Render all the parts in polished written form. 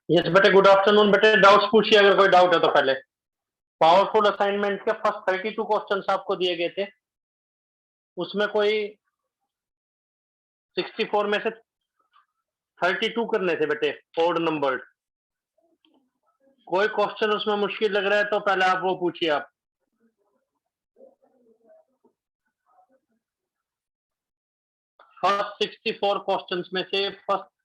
Yes बेटे, good afternoon बेटे। Doubts पूछिए अगर कोई डाउट है तो। पहले पावरफुल असाइनमेंट के फर्स्ट 32 क्वेश्चंस आपको दिए गए थे, उसमें कोई 64 में से 32 करने थे बेटे, ओड नंबर्ड। कोई क्वेश्चन उसमें मुश्किल लग रहा है तो पहले आप वो पूछिए। आप फर्स्ट 64 क्वेश्चंस में से फर्स्ट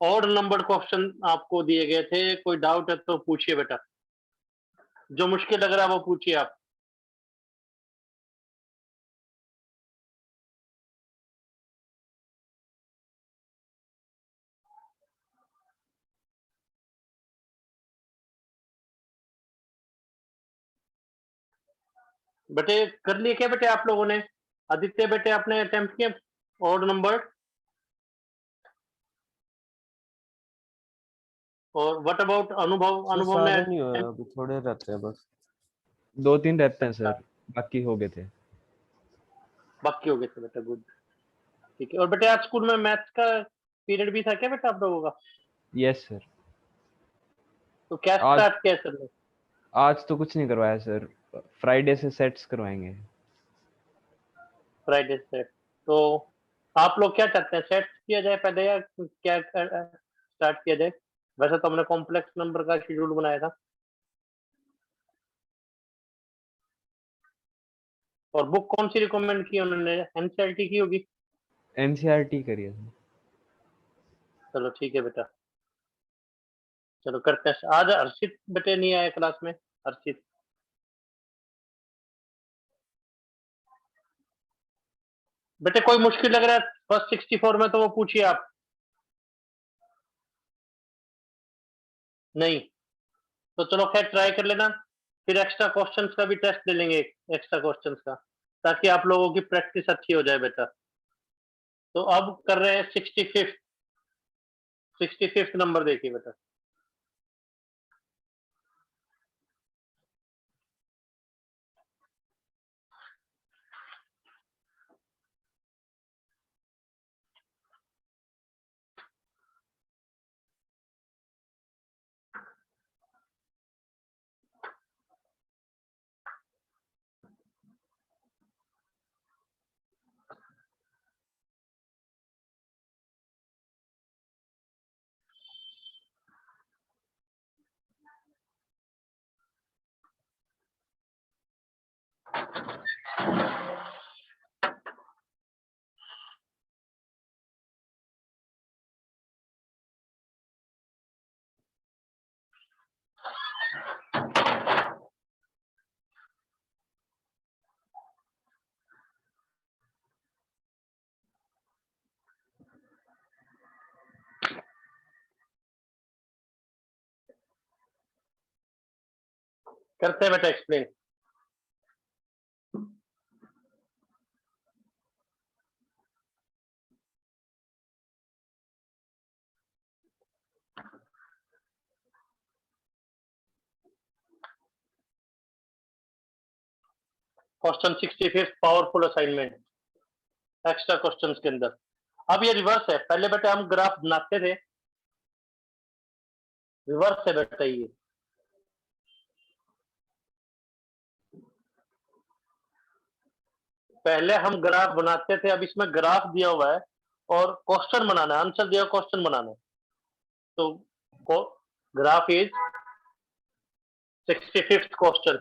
ऑड नंबर क्वेश्चन आपको दिए गए थे। कोई डाउट है तो पूछिए बेटा, जो मुश्किल लग रहा है वो पूछिए आप। बेटे कर लिए क्या बेटे आप लोगों ने? आदित्य बेटे आपने अटेम्प्ट किया ऑड नंबर? और व्हाट अबाउट अनुभव? सर अनुभव ने सारे नहीं हुए, अभी थोड़े रहते हैं, बस 2-3 रहते हैं सर, बाकी हो गए थे। बाकी हो गए थे बेटा, गुड, ठीक है। और बेटे आज स्कूल में मैथ्स का पीरियड भी था क्या बेटा आप लोगों का? Yes sir. तो क्या आज स्टार्ट किया सर ने? आज तो कुछ नहीं करवाया सर, फ्राइडे से सेट्स करवाएंगे। फ्राइडे से। तो आप लोग क्या चाहते हैं, सेट किया जाए पहले या क्या स्टार्ट किया जाए? वैसे तो हमने कॉम्प्लेक्स नंबर का शेड्यूल बनाया था। और बुक कौन सी रिकमेंड की उन्होंने? एनसीईआरटी की होगी। एनसीईआरटी करिए सर। चलो ठीक है बेटा, चलो करते हैं। आज हर्षित बेटे नहीं आए क्लास में। हर्षित बेटे कोई मुश्किल लग रहा है फर्स्ट 64 में तो वो पूछिए आप। नहीं तो चलो खैर ट्राई कर लेना, फिर एक्स्ट्रा क्वेश्चंस का भी टेस्ट ले लेंगे, एक्स्ट्रा क्वेश्चंस का, ताकि आप लोगों की प्रैक्टिस अच्छी हो जाए बेटा। तो अब कर रहे हैं 65th नंबर देखिए बेटा। करते हैं बेटा explain. Question 65 powerful assignment, extra questions के अंदर। अब ये रिवर्स है, पहले बेटा हम ग्राफ बनाते थे, रिवर्स है बेटा ये। पहले हम ग्राफ बनाते थे, अब इसमें ग्राफ दिया हुआ है और क्वेश्चन बनाना है, आंसर दिया क्वेश्चन बनाना है। तो graph is 65th question.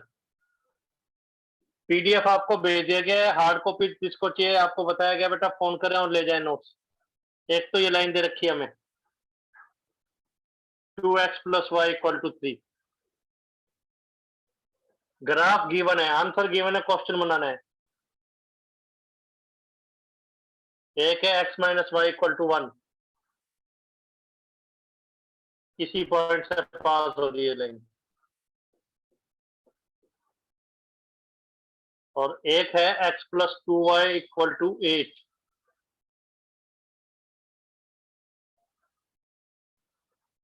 PDF आपको भेज दिया गया है, हार्ड कॉपी जिसको चाहिए आपको बताया गया बेटा फोन करें और ले जाए नोट्स। एक तो ये लाइन दे रखी है हमें 2x + y = 3। ग्राफ गिवन है, आंसर गिवन है, क्वेश्चन बनाना है। एक है x - y = 1, इसी पॉइंट से पास हो रही है लाइन। और एक है x + 2y = 8,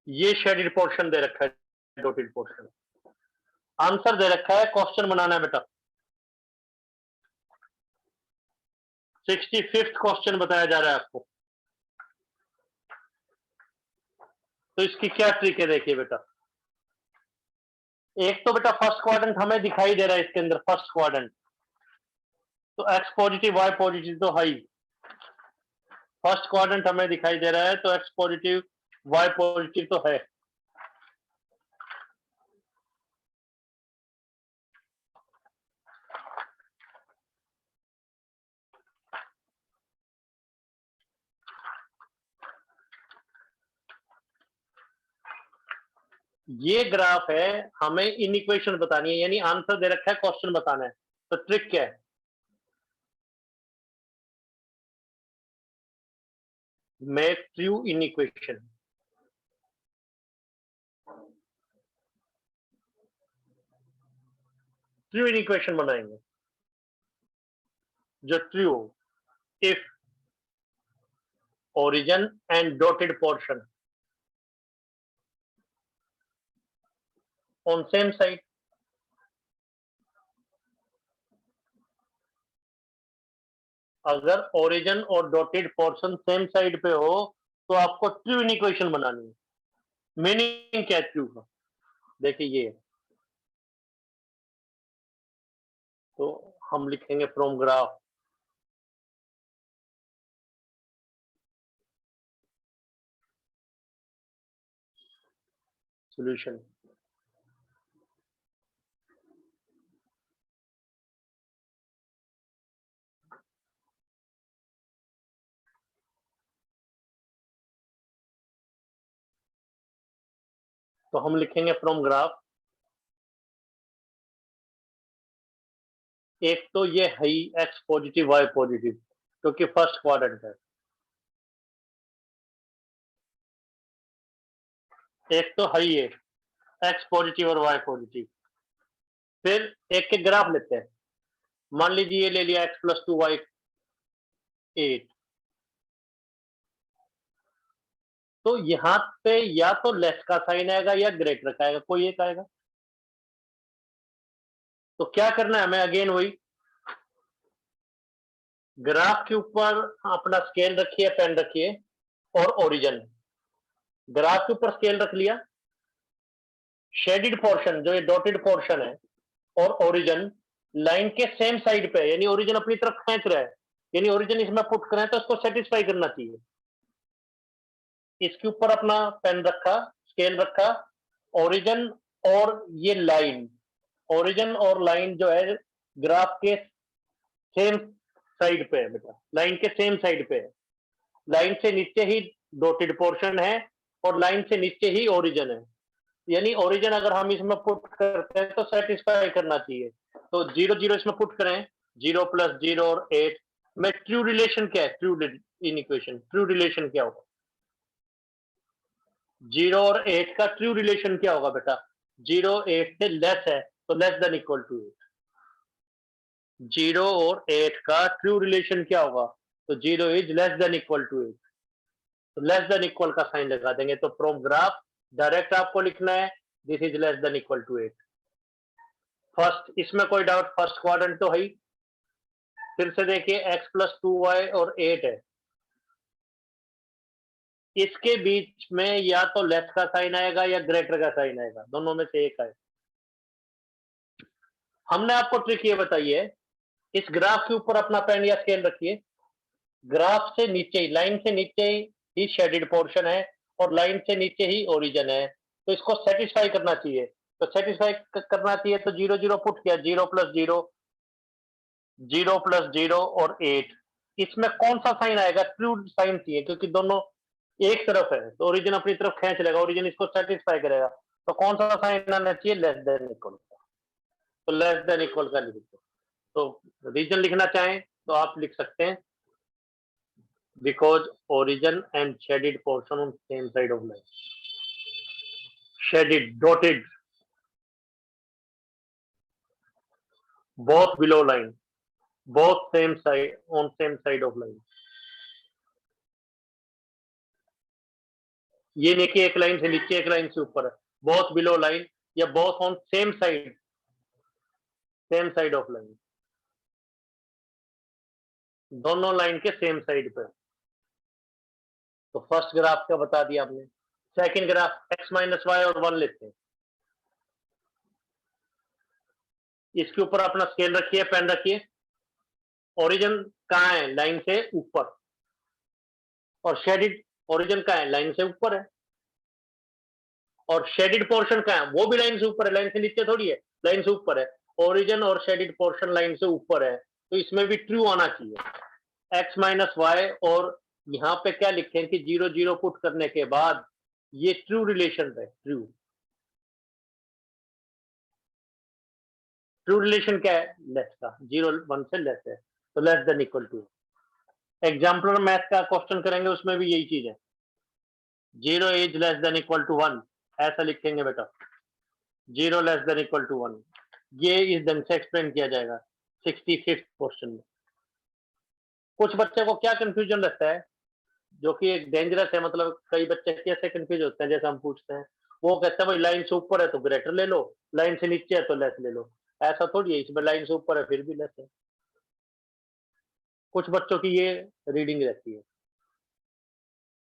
ये शेडेड पोर्शन दे रखा है, डॉटेड पोर्शन। आंसर दे रखा है, क्वेश्चन बनाना है बेटा। 65th क्वेश्चन बताया जा रहा है आपको। तो इसकी क्या ट्रिक है देखिए बेटा। एक तो बेटा फर्स्ट क्वाड्रेंट हमें दिखाई दे रहा है इसके अंदर, फर्स्ट क्वाड्रेंट तो एक्स पॉजिटिव वाई पॉजिटिव तो हाई। फर्स्ट क्वाड्रेंट हमें दिखाई दे रहा है तो एक्स पॉजिटिव वाई पॉजिटिव तो है। ये ग्राफ है, हमें इन इक्वेशन बतानी है, यानी आंसर दे रखा है, क्वेश्चन बताना है। तो ट्रिक क्या है, make true in equation. True in equation बनाएंगे जो true if origin and dotted portion on same side। अगर ओरिजिन और डॉटेड पोर्शन सेम साइड पे हो तो आपको ट्रू इन इक्वेशन बनानी है। मीनिंग क्या है ट्रू का, देखिए ये। तो हम लिखेंगे फ्रॉम ग्राफ सॉल्यूशन। तो हम लिखेंगे फ्रॉम ग्राफ, एक तो ये है एक्स पॉजिटिव वाई पॉजिटिव क्योंकि फर्स्ट क्वाड्रेंट है। एक तो है ये एक्स पॉजिटिव और वाई पॉजिटिव। फिर एक के ग्राफ लेते हैं, मान लीजिए ये ले लिया एक्स प्लस 2 वाई 8। तो यहां पे या तो लेस का साइन आएगा या ग्रेटर का आएगा, कोई एक आएगा। तो क्या करना है हमें, अगेन वही ग्राफ के ऊपर अपना स्केल रखिए, पेन रखिए और ओरिजिन। ग्राफ के ऊपर स्केल रख लिया, शेडेड पोर्शन जो ये डॉटेड पोर्शन है और ओरिजिन लाइन के सेम साइड पे, यानी ओरिजिन अपनी तरफ खींच रहा है, यानी ओरिजिन इसमें पुट करें तो इसको सेटिस्फाई करना चाहिए। इसके ऊपर अपना पेन रखा, स्केल रखा, ओरिजिन और ये लाइन, ओरिजिन और लाइन जो है ग्राफ के सेम साइड पे है बेटा, लाइन के सेम साइड पे है। लाइन से नीचे ही डॉटेड पोर्शन है और लाइन से नीचे ही ओरिजिन है, यानी ओरिजिन अगर हम इसमें पुट करते हैं तो सेटिस्फाई करना चाहिए। तो 0 0 इसमें पुट करें, 0 + 0 और 8 में ट्रू रिलेशन क्या है, true in equation true relation क्या होगा, 0 और 8 का ट्रू रिलेशन क्या होगा बेटा, 0 8 से लेस है तो लेस देन इक्वल टू 8। 0 और 8 का ट्रू रिलेशन क्या होगा, तो 0 is less than equal to 8। तो लेस देन इक्वल का साइन लगा देंगे। तो फ्रॉम ग्राफ डायरेक्ट आपको लिखना है this is less than equal to 8। First, इसमें कोई डाउट, फर्स्ट क्वाड्रेंट तो है ही। फिर से देखिए x + 2y और 8 है, इसके बीच में या तो लेस का साइन आएगा या ग्रेटर का साइन आएगा, दोनों में से एक आए। हमने आपको ट्रिक ये बताई है, इस ग्राफ के ऊपर अपना पेन या स्केल रखिए, ग्राफ से नीचे ही, लाइन से नीचे ही शेडेड पोर्शन है और लाइन से नीचे ही ओरिजिन है, तो इसको सेटिस्फाई करना चाहिए। तो सेटिस्फाई करना चाहिए तो 0 0 पुट किया, 0 + 0, 0 + 0 और 8। इसमें कौन सा साइन आएगा, ट्रू साइन चाहिए क्योंकि दोनों एक तरफ है तो ओरिजिन अपनी तरफ खींच लेगा, ओरिजिन इसको सेटिस्फाई करेगा। तो कौन सा साइन आना चाहिए, लेस देन इक्वल का। तो लेस देन इक्वल का लिख दो। तो रीजन लिखना चाहें तो आप लिख सकते हैं because origin and shaded portion on same side of line, shaded dotted both below line, both same side on same side of line। ये नहीं कि एक लाइन से नीचे एक लाइन से ऊपर है, बोथ बिलो लाइन या both on same side of line, दोनों लाइन के सेम साइड पे। तो फर्स्ट ग्राफ का बता दिया आपने। Second graph x minus y और 1 लेते हैं। इसके ऊपर अपना स्केल रखिए, पेन रखिए। ओरिजिन कहाँ है? लाइन से ऊपर। और शेडिड ओरिजिन कहाँ है? लाइन से ऊपर है। और शेडिड पोर्शन कहाँ है? वो भी लाइन से ऊपर है, लाइन से नीचे थोड़ी है, लाइन से ऊपर है। ओरिजिन और शेडिड पोर्शन लाइन से ऊपर है, तो इसमें भी ट्रू आना चाहिए। एक्स माइनस वाई, और यहाँ पे क्या लिखें कि 0 0 पुट करने के बाद ये ट्रू रिलेशन है। ट्रू रिलेशन क्या है? लेस का, 0 1 से लेस है, तो less than equal to. Exemplar math का क्वेश्चन करेंगे, उसमें भी यही चीज है। 0 is less than equal to 1, ऐसा लिखेंगे बेटा। 0 लेस देन इक्वल टू 1, ये इस ढंग से एक्सप्लेन किया जाएगा 65th क्वेश्चन में। कुछ बच्चे को क्या कंफ्यूजन रहता है, जो कि एक डेंजरस है, मतलब कई बच्चे कैसे कंफ्यूज होते हैं, जैसे हम पूछते हैं, वो कहते हैं भाई लाइन से ऊपर है तो ग्रेटर ले लो, लाइन से नीचे है तो लेस ले लो। ऐसा थोड़ी है, इसमें लाइन से ऊपर है फिर भी लेस है। कुछ बच्चों की ये रीडिंग रहती है।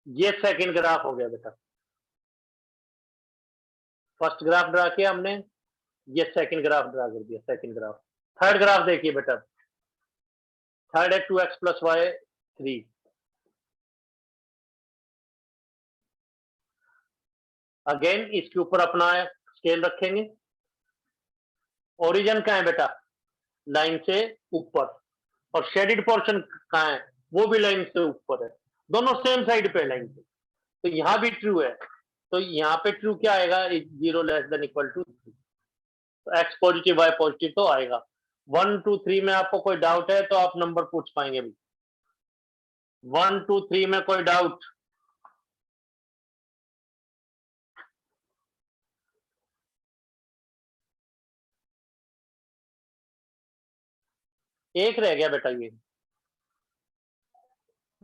ये सेकंड ग्राफ हो गया बेटा। फर्स्ट ग्राफ ड्रा किया हमने, ये सेकंड ग्राफ ड्रा कर दिया, सेकंड ग्राफ। थर्ड ग्राफ देखिए बेटा। थर्ड है 2x प्लस वाई 3। अगेन इसके ऊपर अपना स्केल रखेंगे। ओरिजिन कहाँ है बेटा? लाइन से ऊपर। और शेडिड पोर्शन कहाँ है? वो भी लाइन से ऊपर है, दोनों सेम साइड पे लाइन से, तो यहां भी ट्रू है। तो यहाँ पे ट्रू क्या आएगा? 0 लेस देन इक्वल टू 3। तो एक्स पॉजिटिव वाई पॉजिटिव तो आएगा। 1 2 3 में आपको कोई डाउट है तो आप नंबर पूछ पाएंगे भी। 1 2 3 में कोई डाउट? एक रह गया बेटा।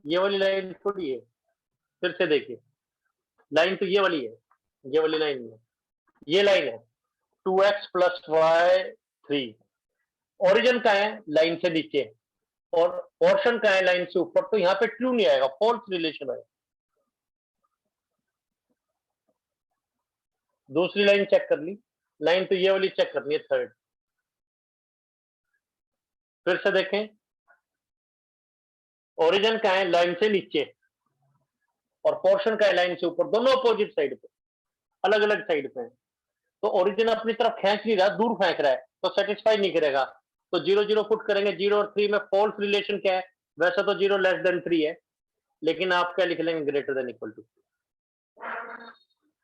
ये वाली लाइन थोड़ी है, फिर से देखिए। लाइन तो ये वाली है, ये वाली लाइन है, ये लाइन है 2x प्लस वाई 3। ओरिजिन का है लाइन से नीचे, और पोर्शन का है लाइन से ऊपर, तो यहाँ पे ट्रू नहीं आएगा, फॉल्स रिलेशन है। दूसरी लाइन चेक कर ली, लाइन तो ये वाली चेक करनी है, थर्ड। फिर से देखें, ओरिजिन का है लाइन से नीचे, और पोर्शन का है लाइन से ऊपर, दोनों अपोजिट साइड पे, अलग अलग साइड पे है। तो ओरिजिन अपनी तरफ खींच नहीं रहा, दूर फेंक रहा है, तो सेटिस्फाई नहीं करेगा। तो 0 0 पुट करेंगे। 0 और 3 में फॉल्स रिलेशन क्या है? वैसे तो 0 लेस देन 3 है, लेकिन आप क्या लिख लेंगे? Greater than equal to.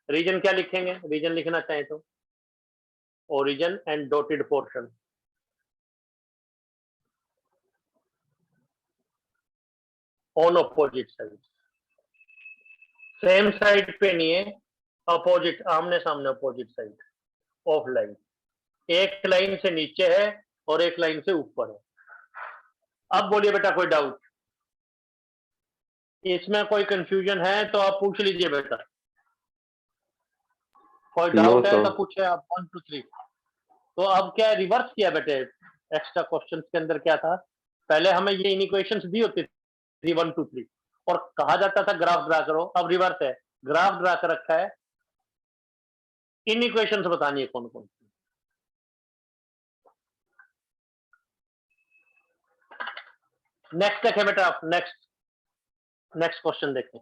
Region क्या लिखेंगे? रीजन लिखना चाहें तो origin and dotted portion on opposite side. Same side पे नहीं है, अपोजिट, आमने सामने अपोजिट साइड ऑफ लाइन। एक लाइन से नीचे है और एक लाइन से ऊपर है। अब बोलिए बेटा, कोई डाउट? इसमें कोई कंफ्यूजन है तो आप पूछ लीजिए बेटा। कोई डाउट है तो पूछे आप। 1 2 3। तो अब क्या रिवर्स किया बेटे? एक्स्ट्रा क्वेश्चंस के अंदर क्या था? पहले हमें ये इक्वेशंस दी होती थी 1 2 3, और कहा जाता था ग्राफ ड्रा करो। अब रिवर्स है, ग्राफ ड्रा कर रखा है, इन इक्वेशंस बतानी है कौन कौन सी। नेक्स्ट देखें बेटा आप, नेक्स्ट क्वेश्चन देखें।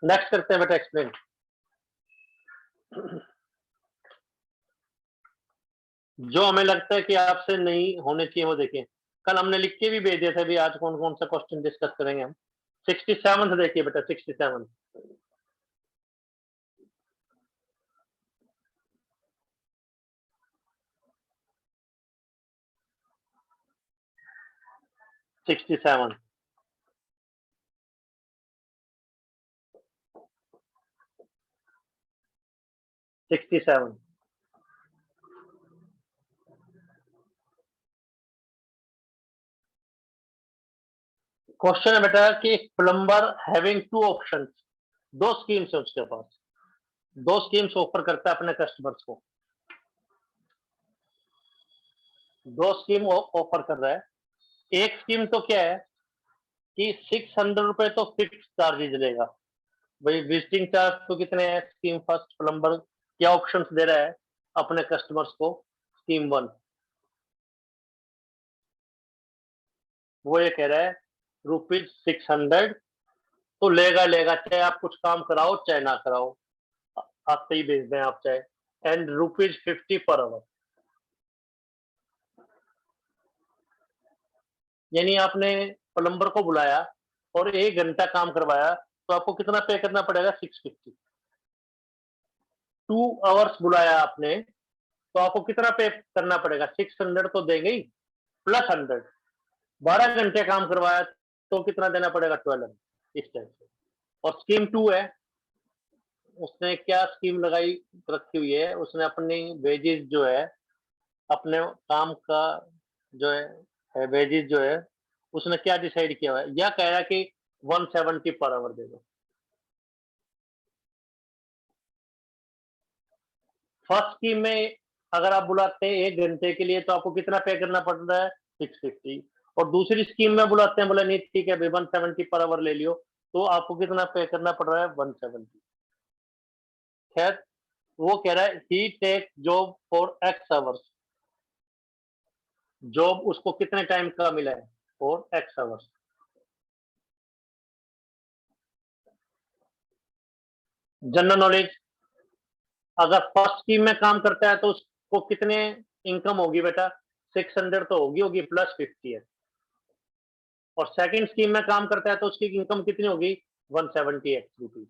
नेक्स्ट करते हैं बेटा एक्सप्लेन। जो हमें लगता है कि आपसे नहीं होने चाहिए वो देखें। कल हमने लिख के भी भेज दिया था भी आज कौन कौन सा क्वेश्चन डिस्कस करेंगे हम। 67 देखिए बेटा, 67। Sixty seven 67। क्वेश्चन है बेटा कि एक प्लम्बर हैविंग टू ऑप्शंस, दो स्कीम्स है उसके पास, दो स्कीम्स ऑफर करता है अपने कस्टमर्स को, दो स्कीम ऑफर कर रहा है। एक स्कीम तो क्या है कि 600 रुपए तो फिक्स चार्जेज लेगा, भाई विजिटिंग चार्ज तो कितने हैं, स्कीम फर्स्ट प्लम्बर क्या ऑप्शंस दे रहा है अपने कस्टमर्स को, स्कीम वन वो ये कह रहा है ₹600 तो लेगा लेगा, चाहे आप कुछ काम कराओ चाहे ना कराओ, आते ही भेज दें आप चाहे, एंड ₹50 पर आवर। यानी आपने प्लम्बर को बुलाया और 1 घंटा काम करवाया तो आपको कितना पे करना पड़ेगा, 650। 2 आवर्स बुलाया आपने तो आपको कितना पे करना पड़ेगा, 600 तो देंगे ही प्लस 100। 12 घंटे काम करवाया तो कितना देना पड़ेगा, 1200, इस टाइप से। और स्कीम 2 है, उसने क्या स्कीम लगाई रखी हुई है, उसने अपनी वेजेस जो है, अपने काम का जो है वेजेस जो है, उसने क्या डिसाइड किया हुआ है, या कह रहा है कि 170 पर आवर दे दो। फर्स्ट स्कीम में अगर आप बुलाते हैं 1 घंटे के लिए तो आपको कितना पे करना पड़ रहा है, 650। और दूसरी स्कीम में बुलाते हैं, बोला नहीं ठीक है भाई 170 पर आवर ले लियो, तो आपको कितना पे करना पड़ रहा है, 170। खैर वो कह रहा है he take job for X hours, job उसको कितने टाइम का मिला है, for X hours. General knowledge, अगर फर्स्ट स्कीम में काम करता है तो उसको कितने इनकम होगी बेटा, 600 तो होगी होगी प्लस 50 है। और सेकंड स्कीम में काम करता है तो उसकी इनकम कितनी होगी, 170 रुपीज।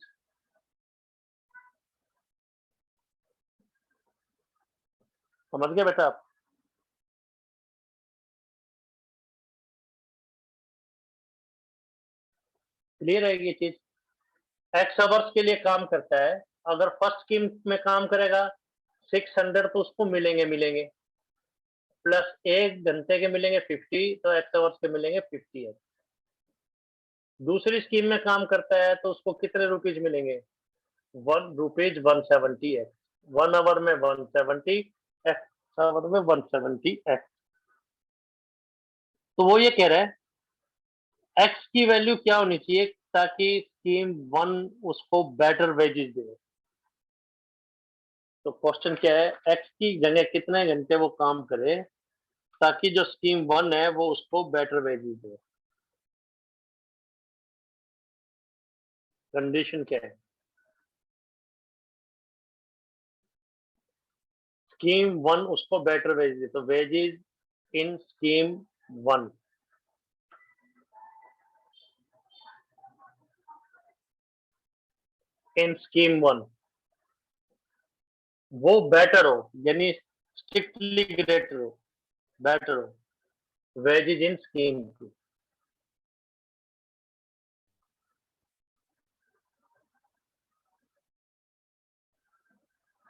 समझ गए बेटा आप। क्लियर है ये चीज। एक्स आवर्स के लिए काम करता है, अगर फर्स्ट स्कीम में काम करेगा 600 तो उसको मिलेंगे मिलेंगे, प्लस 1 घंटे के मिलेंगे 50, तो एक्स आवर्स के मिलेंगे 50 है। दूसरी स्कीम में काम करता है तो उसको कितने रुपीज मिलेंगे, ₹170 है। 1 आवर में 170, एक्स आवर में 170 एक्स। तो वो ये कह रहा है एक्स की वैल्यू क्या होनी चाहिए ताकि स्कीम वन उसको बेटर वेजेस दे। तो क्वेश्चन क्या है, एक्स की जगह कितने घंटे वो काम करे ताकि जो स्कीम वन है वो उसको बेटर वेजेस दे। कंडीशन क्या है, स्कीम वन उसको बेटर वेजेस दे, तो wages in scheme one, in scheme one वो बेटर हो, यानी स्ट्रिक्टली ग्रेटर हो, बेटर हो wages in scheme two.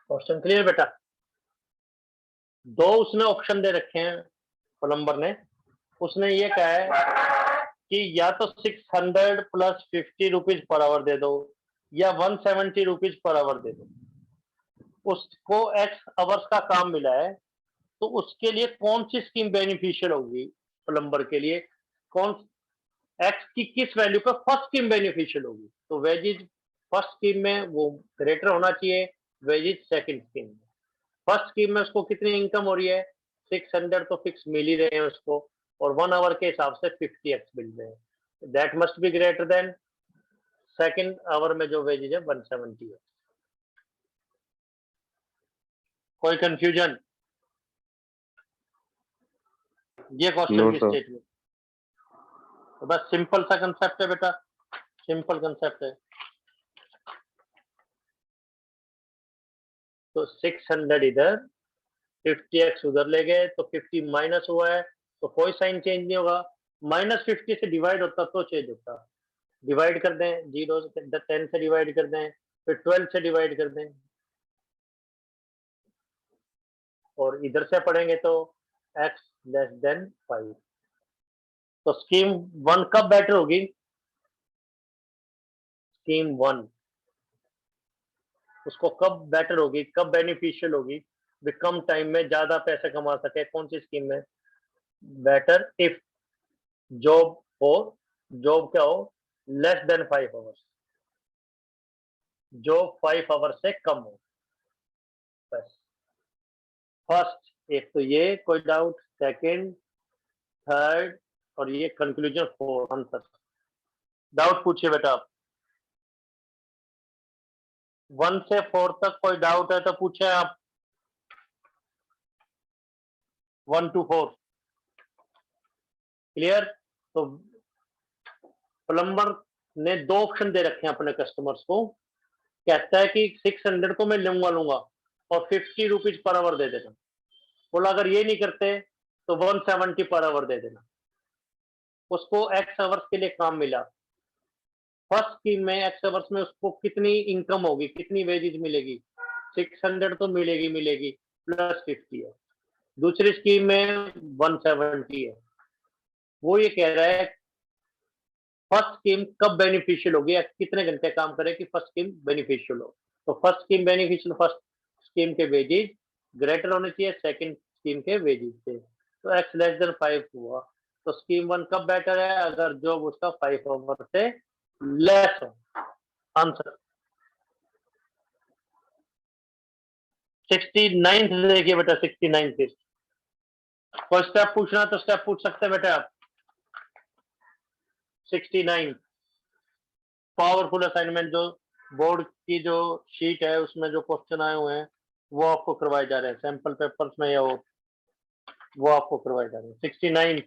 Question clear बेटा। दो उसने ऑप्शन दे रखे हैं प्लम्बर ने, उसने ये कहा है कि या तो 600 प्लस 50 रुपीज पर आवर दे दो या 170 रुपीज पर आवर दे दो। उसको एक्स आवर्स का काम मिला है तो उसके लिए कौन सी स्कीम बेनिफिशियल होगी, प्लम्बर के लिए कौन, एक्स की किस वैल्यू पर फर्स्ट स्कीम बेनिफिशियल होगी, तो वेजेज फर्स्ट स्कीम में वो ग्रेटर होना चाहिए, वेजेज सेकंड स्कीम में। फर्स्ट स्कीम में उसको कितनी इनकम हो रही है, 600 तो फिक्स मिल ही रहे हैं उसको, और 1 आवर के हिसाब से 50 एक्स मिल रहे हैं, that must be greater than second hour में जो वेजेज है 170 है। कोई कंफ्यूजन, ये क्वेश्चन नो की सर। स्टेटमेंट, तो बस सिंपल सा कंसेप्ट है बेटा, सिंपल कंसेप्ट है। तो 600 इधर, 50 एक्स उधर ले गए तो 50 माइनस हुआ है तो कोई साइन चेंज नहीं होगा, -50 से डिवाइड होता तो चेंज होता। डिवाइड कर दें, 10 से डिवाइड कर दें, फिर 12 से डिवाइड कर दें, और इधर से पढ़ेंगे तो x < 5। तो स्कीम 1 कब बेटर होगी? स्कीम 1 उसको कब बेटर होगी, कब बेनिफिशियल होगी, वे कम टाइम में ज्यादा पैसे कमा सके? कौन सी स्कीम में? बेटर इफ जॉब हो, जॉब क्या हो, less than 5 hours, job 5 hours से कम हो, बस। फर्स्ट एक तो ये, कोई डाउट? सेकंड, थर्ड और ये कंक्लूजन, फोर आंसर। डाउट पूछिए बेटा आप। 1 से 4 तक कोई डाउट है तो पूछे आप। 1 to 4 क्लियर? तो प्लम्बर ने 2 ऑप्शन दे रखे हैं अपने कस्टमर्स को। कहता है कि 600 तो मैं लूंगा और 50 रुपीज पर आवर दे देना। बोला अगर ये नहीं करते तो 170 पर आवर दे देना। उसको एक्स आवर्स के लिए काम मिला। फर्स्ट स्कीम में एक्स आवर्स में उसको कितनी इनकम होगी, कितनी वेजेज मिलेगी? 600 तो मिलेगी प्लस 50 है। दूसरी स्कीम में 170 है। वो ये कह रहा है फर्स्ट स्कीम कब बेनिफिशियल होगी या कितने घंटे काम करे कि फर्स्ट स्कीम बेनिफिशियल हो? तो first scheme beneficial first scheme के वेजेज ग्रेटर होने चाहिए सेकंड स्कीम के वेजेज से। तो एक्स लेस देन 5 हुआ। तो स्कीम 1 कब बेटर है? अगर जॉब उसका 5 आवर से लेस हो। आंसर 69 देखिए बेटा, 69 फिर कोई स्टेप पूछना तो स्टेप पूछ सकते हैं बेटा आप। 69 पावरफुल असाइनमेंट, जो बोर्ड की जो शीट है उसमें जो क्वेश्चन आए हुए हैं वो आपको करवाए जा रहे हैं सैंपल पेपर्स में, या वो आपको करवाए जा रहे हैं। 69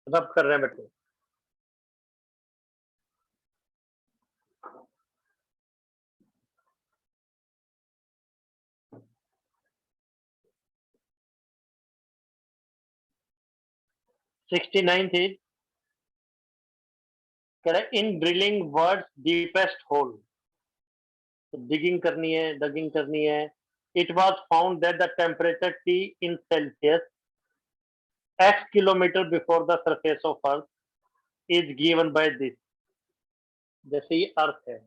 रब कर रहे हैं बेटे। सिक्सटी नाइन थी, कह रहे in drilling words deepest hole. तो डिगिंग करनी है, डगिंग करनी है। It was found that the temperature T in Celsius x kilometre before the surface of earth is given by this. जैसे ये अर्थ है,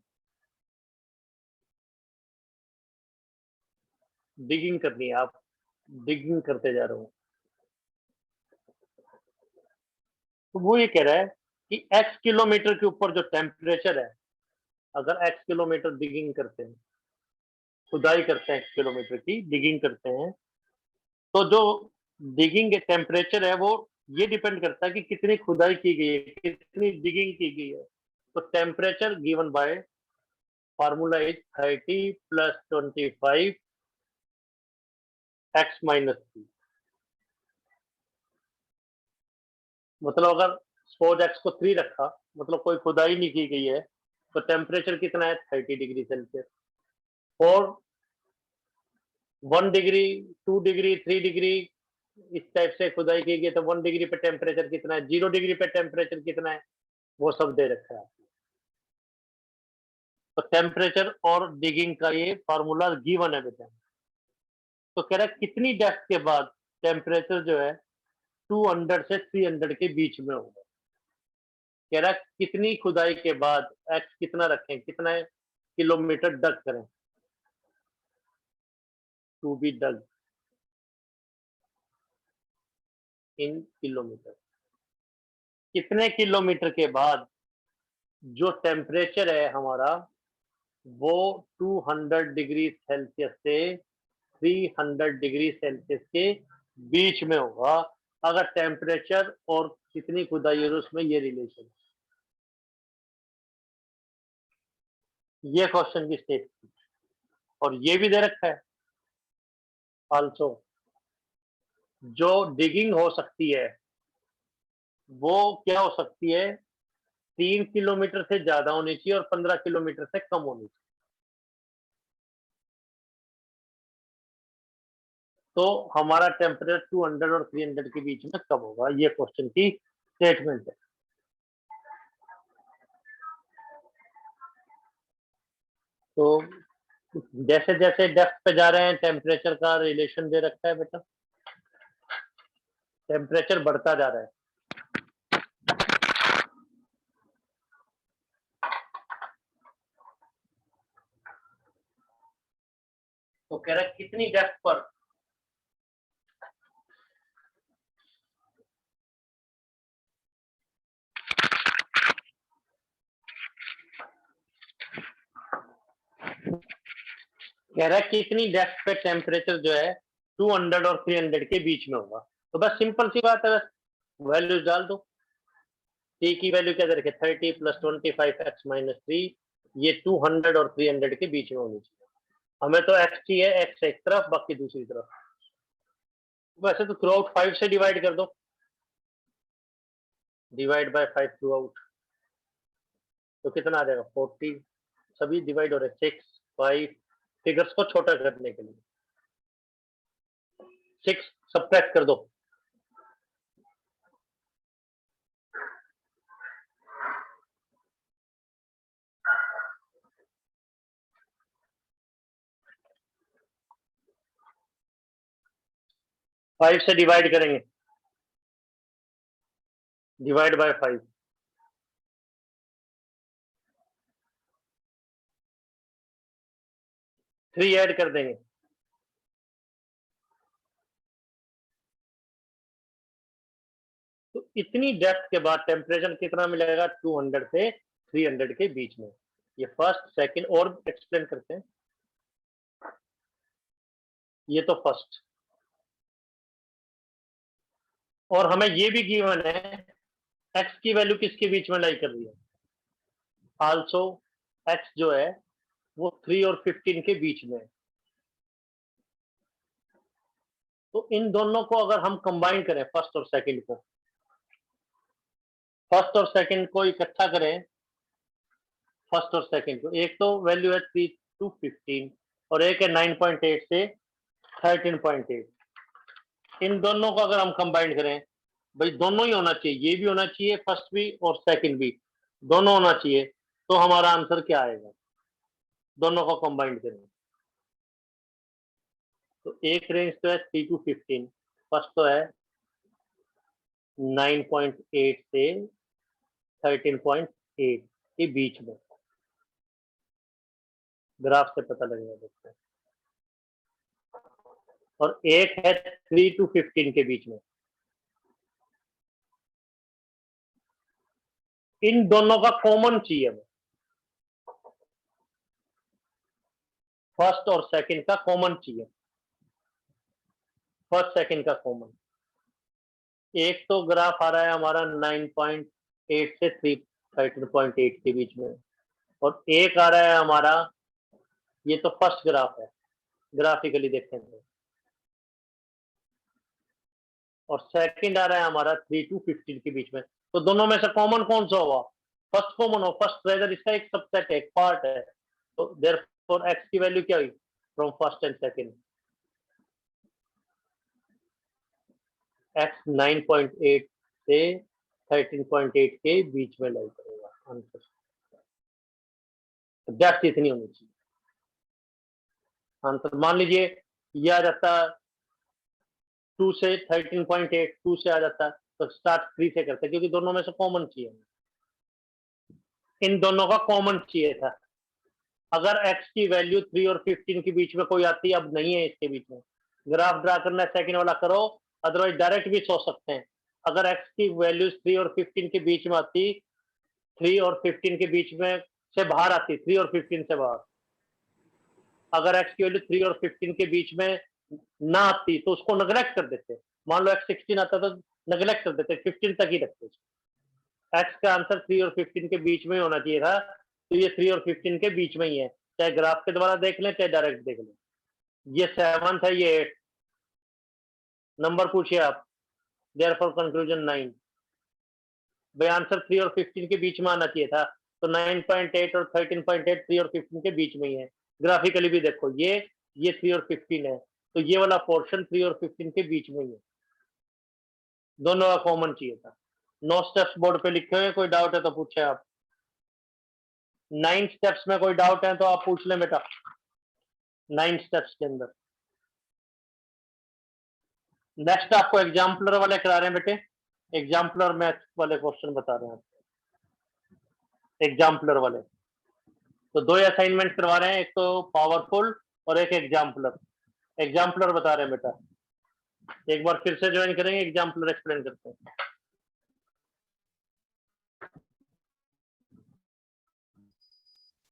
डिगिंग करनी है, आप डिगिंग करते जा रहे हो। तो वो ये कह रहा है कि x किलोमीटर के ऊपर जो टेम्परेचर है, अगर x किलोमीटर डिगिंग करते हैं, खुदाई करते हैं, x किलोमीटर की डिगिंग करते हैं, तो जो डिगिंग टेम्परेचर है वो ये डिपेंड करता है कि कितनी खुदाई की गई है, कितनी डिगिंग की गई है। तो temperature given by formula is 30 plus 25 x minus 3। मतलब अगर सपोज x को 3 रखा, मतलब कोई खुदाई नहीं की गई है, तो टेम्परेचर कितना है? 30 डिग्री सेल्सियस। और 1 डिग्री, 2 डिग्री, 3 डिग्री इस टाइप से खुदाई की गई तो 1 डिग्री पे टेम्परेचर कितना है, 0 डिग्री पे टेम्परेचर कितना है, वो सब दे रखा है। तो टेम्परेचर और डिगिंग का ये फार्मूला गिवन है बेटा। तो कह रहा है कितनी डेप्थ के बाद टेम्परेचर जो है 200 से 300 के बीच में होगा। कह रहा है कितनी खुदाई के बाद एक्स कितना रखें, कितना किलोमीटर डग करें, to be dug in kilometre. कितने किलोमीटर के बाद जो टेम्परेचर है हमारा वो 200 डिग्री सेल्सियस से 300 डिग्री सेल्सियस के बीच में होगा। अगर टेम्परेचर और कितनी खुदाई है उसमें ये रिलेशन। ये क्वेश्चन की स्टेटमेंट, और ये भी दे रखा है आल्सो। जो डिगिंग हो सकती है वो क्या हो सकती है? 3 किलोमीटर से ज्यादा होनी चाहिए और 15 किलोमीटर से कम होनी चाहिए। तो हमारा टेम्परेचर 200 और 300 के बीच में कब होगा? ये क्वेश्चन की स्टेटमेंट है। तो जैसे जैसे डेप्थ पे जा रहे हैं टेम्परेचर का रिलेशन दे रखा है बेटा, टेम्परेचर बढ़ता जा रहा है। तो कह रहा है कितनी डेप्थ पर कह रहा है कितनी डेप्थ पे टेम्परेचर जो है 200 और 300 के बीच में होगा। तो बस सिंपल सी बात है, बस वैल्यूज डाल दो। टी की वैल्यू क्या दे रखी है, 30 + 25 x - 3, ये 200 और 300 के बीच में होनी चाहिए। हमें तो x चाहिए, x एक तरफ बाकी दूसरी तरफ। वैसे तो थ्रू आउट 5 से डिवाइड कर दो, डिवाइड बाय 5 थ्रू आउट, तो कितना आ जाएगा 40। सभी डिवाइड हो रहे 6 5, फिगर्स को छोटा करने के लिए 6 सब्ट्रैक्ट कर दो, 5 से डिवाइड करेंगे, डिवाइड बाय 5, थ्री ऐड कर देंगे, तो इतनी डेप्थ के बाद टेम्परेचर कितना मिलेगा 200 से 300 के बीच में। ये फर्स्ट सेकंड और एक्सप्लेन करते हैं। ये तो फर्स्ट, और हमें ये भी गिवन है x की वैल्यू किसके बीच में लाई कर रही है, आल्सो x जो है वो 3 और 15 के बीच में है। तो इन दोनों को अगर हम कंबाइन करें, फर्स्ट और सेकंड को, फर्स्ट और सेकंड को इकट्ठा करें, फर्स्ट और सेकंड को, एक तो वैल्यू है 3 to 15 और एक है 9.8 से 13.8। इन दोनों को अगर हम कंबाइन करें, भाई दोनों ही होना चाहिए, ये भी होना चाहिए फर्स्ट भी और सेकंड भी, दोनों होना चाहिए, तो हमारा आंसर क्या आएगा, दोनों को कंबाइन करें तो एक रेंज तो है 3 to 15, फर्स्ट तो है 9.8 से 13.8 के बीच में, ग्राफ से पता लगेगा दोस्तों, और एक है 3 to 15 के बीच में। इन दोनों का कॉमन चाहिए हमें, फर्स्ट और सेकंड का कॉमन चाहिए, फर्स्ट सेकंड का कॉमन। एक तो ग्राफ आ रहा है हमारा 9.8 से 13.8 के बीच में, और एक आ रहा है हमारा, ये तो फर्स्ट ग्राफ है, ग्राफिकली देखेंगे, और सेकंड आ रहा है हमारा 3 to 15 के बीच में। तो दोनों में से कॉमन कौन सा होगा, फर्स्ट कॉमन हो, फर्स्ट रेजर इसका एक सबसेट है, एक पार्ट है, तो देयरफॉर x की वैल्यू क्या हुई from first and second, x 9.8 से 13.8 के बीच में लाई करेगा आंसर। डेप्थ इतनी होनी चाहिए आंसर। मान लीजिए ये आ जाता 2 से 13.8, 2 से आ जाता तो स्टार्ट 3 से करते, क्योंकि दोनों में से कॉमन चाहिए, इन दोनों का कॉमन चाहिए था। अगर x की वैल्यू 3 और 15 के बीच में कोई आती, अब नहीं है इसके बीच में, ग्राफ ड्रा करना है सेकंड वाला करो, अदरवाइज डायरेक्ट भी सोच सकते हैं। अगर x की वैल्यूज 3 और 15 के बीच में आती, 3 और 15 के बीच में से बाहर आती, 3 और 15 से बाहर, अगर x की वैल्यू 3 और 15 के बीच में ना आती तो उसको नेग्लेक्ट कर देते। मान लो x 16 आता तो नेग्लेक्ट कर देते, 15 तक ही रखते। x का आंसर 3 और 15 के बीच में होना चाहिए था, तो ये 3 और 15 के बीच में ही है, चाहे ग्राफ के द्वारा देख लें चाहे डायरेक्ट देख लें। ये 7 है, ये 8 नंबर पूछिए आप, देयरफॉर कंक्लूजन 9, भाई आंसर 3 और 15 के बीच में आना चाहिए था, तो 9.8 और 13.8 3 और 15 के बीच में ही है। ग्राफिकली भी देखो, ये 3 और 15 है, तो ये वाला पोर्शन 3 और 15 के बीच में ही है, दोनों का कॉमन चाहिए था। 9 स्टेप्स बोर्ड पे लिखे हुए, कोई डाउट है तो पूछे आप। 9 स्टेप्स में कोई डाउट है तो आप पूछ लें बेटा। 9 स्टेप्स के अंदर। नेक्स्ट आपको एग्जाम्पलर वाले करा रहे हैं बेटे, एग्जाम्पलर मैथ वाले क्वेश्चन बता रहे हैं आपको, एग्जाम्पलर वाले। तो 2 असाइनमेंट करवा रहे हैं, एक तो पावरफुल और एक एग्जाम्पलर। एग्जाम्पलर बता रहे हैं बेटा, एक बार फिर से ज्वाइन करेंगे, एग्जाम्पलर एक्सप्लेन करते हैं।